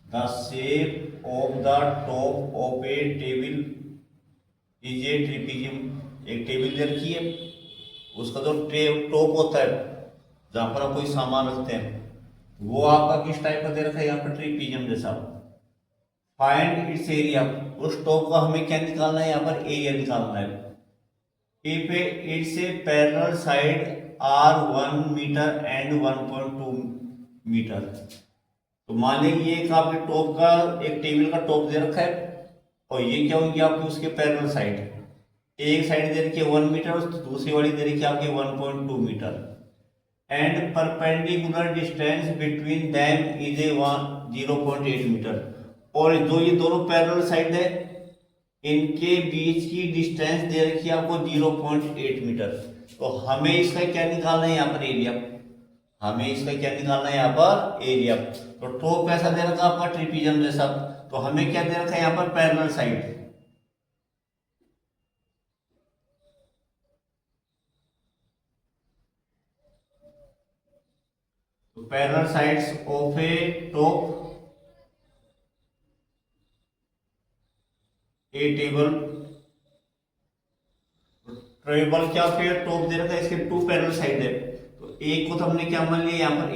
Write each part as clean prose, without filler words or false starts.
The shape of the top of A table is a trapezium. एक table दे रखी है, उसका जो टॉप होता है जहां पर हम कोई सामान रखते हैं वो आपका किस टाइप का दे रखा है, यहाँ पर ट्रिपीजियम जैसा। फाइंड इट्स एरिया, उस टॉप का हमें क्या निकालना है, यहाँ पर एरिया निकालना है। If it's a parallel side are 1 metre and 1.2 metre. तो मान लीजिए एक आपके टॉप का, एक टेबल का टॉप दे रखा है और ये क्या होगी आपकी उसके पैरेलल साइड। एक साइड दे रखी है 1 मीटर और दूसरी वाली दे रखी है आपकी 1.2 metre. And perpendicular distance between them is a 0.8 metre. और जो ये दोनों पैरेलल साइड है इनके बीच की डिस्टेंस दे रखी है आपको 0.8 मीटर। तो हमें इसका क्या निकालना है, यहाँ पर एरिया। हमें इसका क्या निकालना है, यहाँ पर एरिया। तो टॉप कैसा दे रखा आपका ट्रिपीजियम जैसा, तो हमें क्या दे रखा है यहाँ पर पैरेलल साइड। तो parallel sides of A top A table. Table क्या फिर टॉप दे रखा है, इसके टू पैरेलल साइड है। तो एक को तो हमने क्या मान लिया यहाँ पर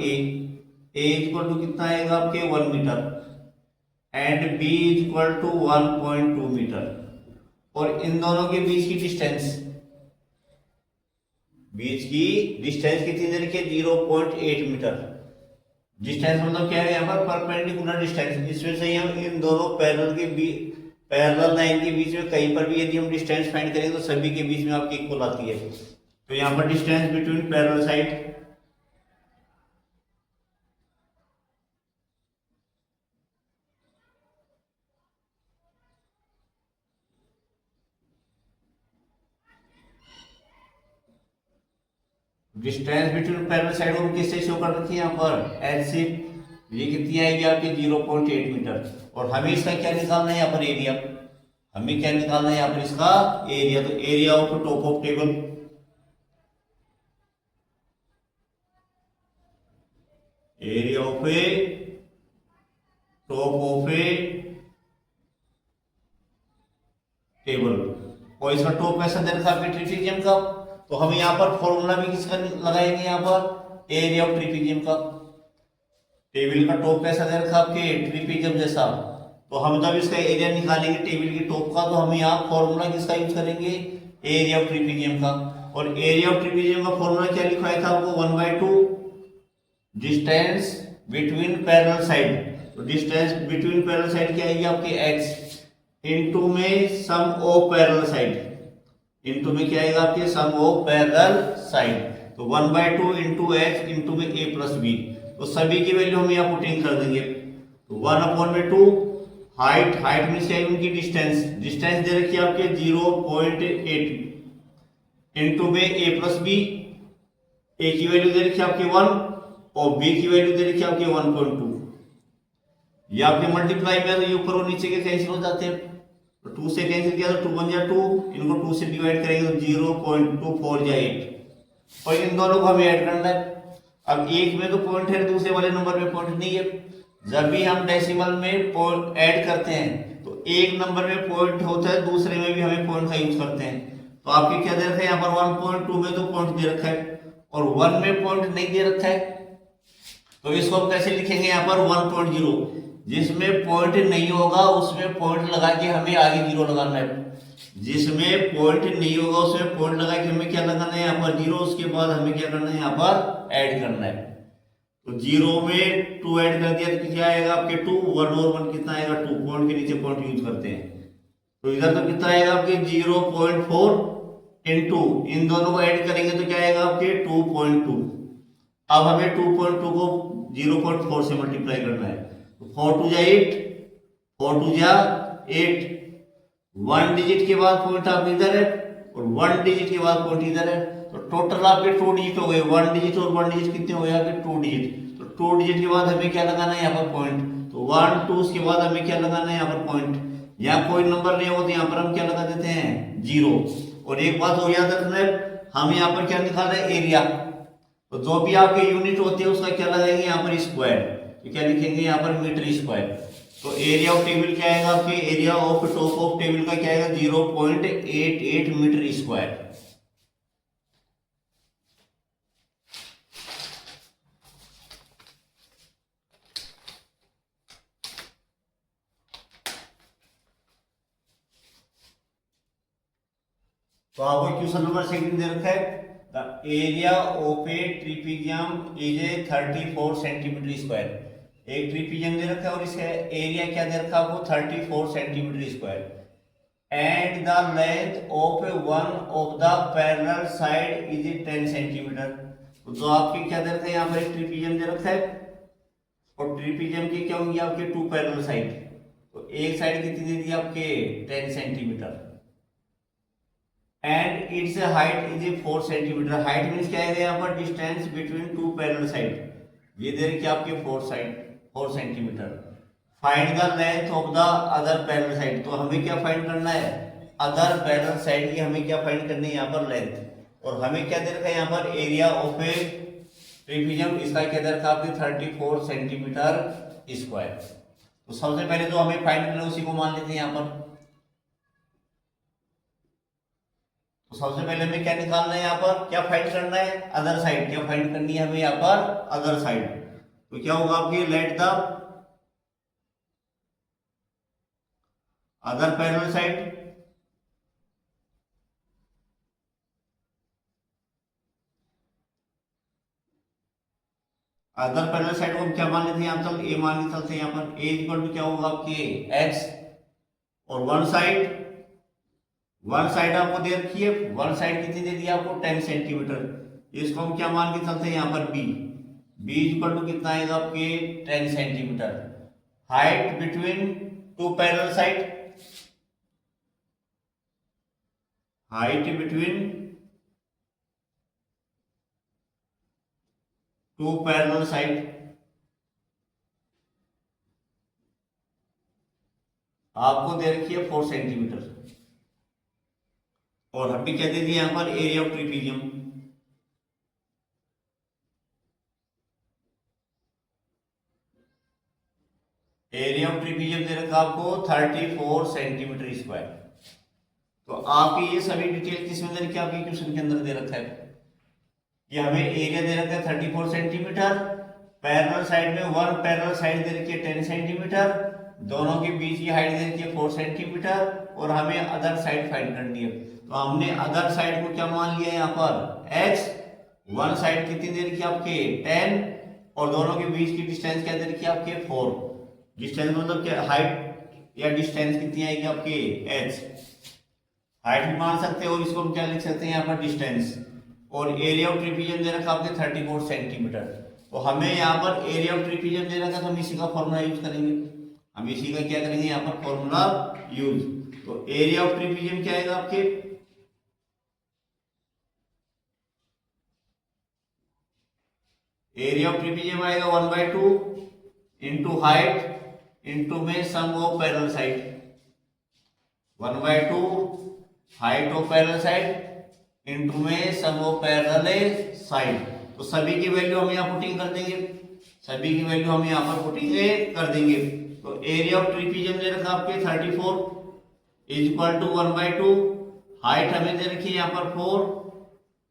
ए इक्वल टू कितना आएगा आपके 1 metre and B equal to 1.2 metre. और इन दोनों के बीच की डिस्टेंस, कितनी दे रखी है 0.8 मीटर। डिस्टेंस मतलब क्या है यहाँ पर परपेंडिकुलर डिस्टेंस। इसमें से हम इन दोनों पैरेलल लाइन के बीच में कहीं पर भी यदि हम डिस्टेंस फाइंड करेंगे तो सभी के बीच में आपकी इक्वल आती है। तो यहाँ पर डिस्टेंस बिटवीन पैरेलल साइड को किससे शो कर रखी है यहाँ पर एच से। ये कितनी आएगी आपकी 0.8 मीटर। और हमें इसका क्या निकालना है यहाँ पर एरिया। हमें क्या निकालना है यहाँ पर इसका एरिया। तो area of top of table, area of A top of A table. और इसका टॉप कैसा दे रखा है ट्रिपीजियम का। तो हम यहाँ पर फॉर्मूला भी किसका लगाएंगे, यहाँ पर एरिया ऑफ ट्रिपीजियम का। टेबल का टॉप कैसा दे रखा आपके ट्रिपीजियम जैसा। तो हम जब इसका एरिया निकालेंगे टेबल की टॉप का तो हम यहाँ फॉर्मूला किसका यूज करेंगे, एरिया ऑफ ट्रिपीजियम का। और एरिया ऑफ ट्रिपीजियम का फॉर्मूला क्या लिखवाया था आपको 1/2 डिस्टेंस बिटवीन पैरेलल साइड। तो डिस्टेंस बिटवीन पैरेलल साइड क्या आएगी आपकी x इनटू में sum of parallel side. Into में क्या आएगा आपके सम ऑफ पैरेलल साइड। तो 1/2 इंटू एच इंटू में a प्लस बी। तो सभी की वैल्यू हम यहाँ पुटिंग कर देंगे। तो 1/2 हाइट में से उनकी डिस्टेंस दे रखी है आपके 0.8 इंटू में a प्लस बी। a की वैल्यू दे रखी है आपके 1 और b की वैल्यू दे रखी है आपके 1.2। ये आपके मल्टीप्लाई में ये ऊपर और नीचे के कैंसिल हो जाते हैं। तो 2 से कैंसिल किया तो 2 1 जा 2, इनको 2 से डिवाइड करेंगे तो 0.24 जा 8। और इन दोनों को हमें ऐड करना है। अब एक में तो पॉइंट है, दूसरे वाले नंबर में पॉइंट नहीं है। जब भी हम डेसिमल में पॉइंट ऐड करते हैं तो एक नंबर में पॉइंट होता है, दूसरे में भी हमें पॉइंट का यूज करते हैं। तो आपके क्या दे रखा है यहाँ पर 1.2 में तो पॉइंट दे रखा है और 1 में पॉइंट नहीं दे रखा है। तो इसको हम कैसे लिखेंगे यहाँ पर 1.0। जिसमें पॉइंट नहीं होगा उसमें पॉइंट लगा के हमें आगे 0 लगाना है। जिसमें पॉइंट नहीं होगा उसमें पॉइंट लगा के हमें क्या लगाना है यहाँ पर 0। उसके बाद हमें क्या करना है यहाँ पर ऐड करना है। तो 0 में 2 ऐड कर दिया तो क्या आएगा आपके 2, 1 और 1 कितना आएगा 2। पॉइंट के नीचे पॉइंट यूज करते हैं। तो इधर तो कितना आएगा आपके 0.4 इंटू इन दोनों को ऐड करेंगे तो क्या आएगा आपके 2.2। अब हमें 2.2 को 0.4 से मल्टीप्लाई करना है। तो 4 2 जा 8, 4 2 जा 8। 1 डिजिट के बाद पॉइंट आप इधर है और 1 डिजिट के बाद पॉइंट इधर है। तो टोटल आपके 2 डिजिट हो गए। 1 डिजिट और 1 डिजिट कितने हो गए आपके 2 डिजिट। तो 2 डिजिट के बाद हमें क्या लगाना है यहाँ पर पॉइंट। तो 1 2 उसके बाद हमें क्या लगाना है यहाँ पर पॉइंट। यहाँ कोई नंबर नहीं हो तो यहाँ पर हम क्या लगा देते हैं 0। और एक बात और याद रखना है, हम यहाँ पर क्या निकाल रहे हैं एरिया। तो जो भी आपके यूनिट होती है उसका क्या लगाएंगे यहाँ पर स्क्वायर। तो क्या लिखेंगे यहाँ पर मीटर स्क्वायर। तो एरिया ऑफ टेबल क्या आएगा आपके, area of top of table का क्या आएगा 0.88 मीटर स्क्वायर। तो आपको क्वेश्चन नंबर सेकंड दे रखा है, the area of A trapezium is a 34 centimetre square. एक ट्रिपीजियम दे रखा है और इसका एरिया क्या दे रखा है आपको 34 centimetre square, and the length of one of the parallel side is 10 centimetre. तो आपके क्या दे रखा है, यहाँ पर एक ट्रिपीजियम दे रखा है और ट्रिपीजियम की क्या होंगी आपके टू पैरेलल साइड। तो एक साइड कितनी दे दी आपके 10 centimetre, and it's height is 4 centimetre. Height means क्या है यहाँ पर distance between two parallel side, ये दे रखी आपके 4 centimetre. Find the length of the other parallel side. तो हमें क्या फाइंड करना है, अदर पैरेलल साइड की हमें क्या फाइंड करनी है यहाँ पर लेंथ, और हमें क्या दे रखा है यहाँ पर एरिया ऑफ ए ट्रिपीजियम, इसका क्या दे रखा है आपके 34 सेंटीमीटर स्क्वायर। तो सबसे पहले जो हमें फाइंड करना है उसी को मान लेते हैं यहाँ पर। तो सबसे पहले हमें क्या निकालना है यहाँ पर, क्या फाइंड करना है, अदर साइड। क्या फाइंड करनी है हमें यहाँ पर, अदर साइड। तो क्या होगा आपके, let the other parallel side, other parallel side को हम क्या मान लेते हैं यहाँ तक, ए मान के चलते हैं यहाँ पर। ए इक्वल टू क्या होगा आपके एक्स, और वन साइड आपको दे रखी है, वन साइड कितनी दे दी आपको 10 सेंटीमीटर। इसको हम क्या मान के चलते हैं यहाँ पर बी, बी इक्वल टू कितना आएगा आपके 10 centimetre. Height between two parallel side, height between two parallel side, आपको दे रखी है 4 सेंटीमीटर। और हम भी क्या दे दिए यहाँ पर, area of trapezium, area of trapezium दे रखा आपको 34 सेंटीमीटर स्क्वायर। तो आपकी ये सभी डिटेल किसमें दे रखी है, आपके क्वेश्चन के अंदर दे रखा है कि हमें एरिया दे रखा है 34 सेंटीमीटर, पैरेलल साइड में वन पैरेलल साइड दे रखी है 10 सेंटीमीटर, दोनों के बीच की हाइट दे रखी है 4 सेंटीमीटर, और हमें अदर साइड फाइंड करनी है। तो हमने अदर साइड को क्या मान लिया यहाँ पर x, वन साइड कितनी दे रखी है आपके 10, और दोनों के बीच की डिस्टेंस क्या दे रखी है आपके 4। डिस्टेंस मतलब क्या, हाइट या डिस्टेंस कितनी आएगी आपके h, हाइट भी मान सकते हैं और इसको हम क्या लिख सकते हैं यहाँ पर डिस्टेंस। और एरिया ऑफ ट्रिपीजियम दे रखा आपके 34 सेंटीमीटर। तो हमें यहाँ पर एरिया ऑफ ट्रिपीजियम दे रखा, तो हम इसी का फॉर्मूला यूज करेंगे, हम इसी का क्या करेंगे यहाँ पर फॉर्मूला यूज। तो एरिया ऑफ ट्रिपीजियम क्या आएगा आपके, एरिया ऑफ ट्रिपीजियम आएगा 1/2 इंटू हाइट इंटू में sum of parallel side, 1/2 height of parallel side into में सम ऑफ पैरेलल साइड। तो सभी की वैल्यू हम यहाँ पुटिंग कर देंगे, सभी की वैल्यू हम यहाँ पर पुटिंग कर देंगे। तो एरिया ऑफ ट्रिपीजियम दे रखा आपके 34 इज इक्वल टू 1/2, हाइट हमें दे रखी है यहाँ पर 4,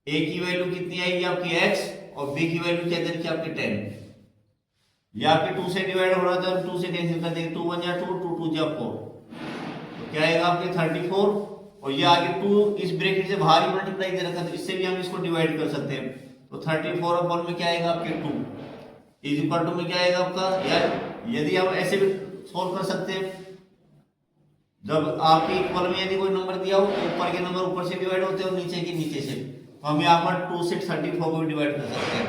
ए की वैल्यू कितनी आएगी आपकी x, और बी की वैल्यू क्या दे रखी है आपकी 10। ये आपके 2 से डिवाइड हो रहा था, 2 से कैंसिल कर देंगे, 2 1 जा 2, 2 2 जा 4, तो क्या आएगा आपके 34, और ये आगे 2 इस ब्रैकेट से बाहर ही मल्टीप्लाई दे रखा था, इससे भी हम इसको डिवाइड कर सकते हैं। तो 34 अपॉन में क्या आएगा आपके 2 इज इक्वल टू में क्या आएगा आपका, यार यदि हम ऐसे भी सोल्व कर सकते हैं, जब आपके इक्वल में यदि कोई नंबर दिया हो तो ऊपर के नंबर ऊपर से डिवाइड होते हैं और नीचे के नीचे से, तो हम यहाँ पर 2 से 34 को भी डिवाइड कर सकते हैं।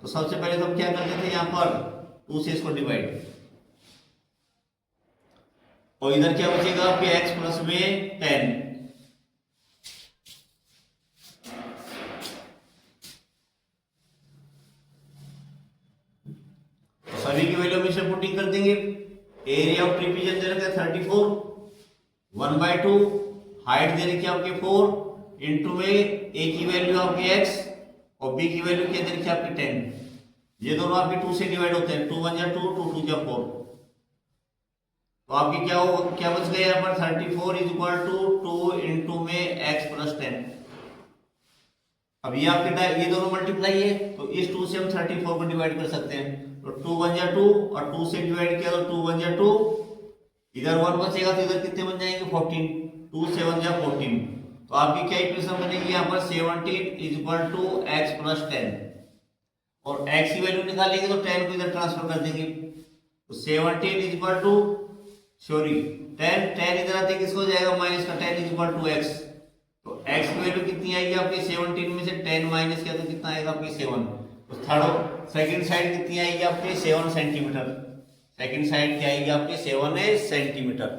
तो सबसे पहले तो हम क्या करते थे यहाँ पर 2 से इसको डिवाइड, और इधर क्या बचेगा आपके x प्लस में 10, सभी की वैल्यू में से पुटिंग कर देंगे। एरिया ऑफ ट्रिपीजियम दे रखा है 34, 1/2 हाइट दे रखी है आपके 4 इंटू में ए की वैल्यू आपकी x और बी की वैल्यू क्या दे रखी है आपकी 10। ये दोनों आपके 2 से डिवाइड होते हैं, 2 1 जा 2, 2 2 जा 4, तो आपकी क्या बच गया यहाँ पर 34 इज इक्वल टू 2 इंटू में x प्लस 10। अब ये आपके ये दोनों मल्टीप्लाई है तो इस 2 से हम 34 को डिवाइड कर सकते हैं। तो 2 1 जा 2 और 2 से डिवाइड किया तो 2 1 जा 2, इधर 1 बचेगा तो इधर कितने बन जाएंगे 14, 2 7 जा 14। तो आपकी क्या इक्वेशन बनेगी यहाँ पर 17 is equal to x plus 10 और x की वैल्यू निकालेंगे तो 10 को इधर ट्रांसफर कर देंगे। तो 17 इज इक्वल टू सॉरी 10 इधर आते किसको हो जाएगा माइनस का 10 इज इक्वल टू x। तो x की वैल्यू कितनी आएगी आपकी 17 में से 10 माइनस किया तो कितना आएगा आपकी 7। तो थर्ड सेकंड साइड कितनी आएगी आपकी 7 सेंटीमीटर। सेकंड साइड क्या आएगी आपकी 7 सेंटीमीटर।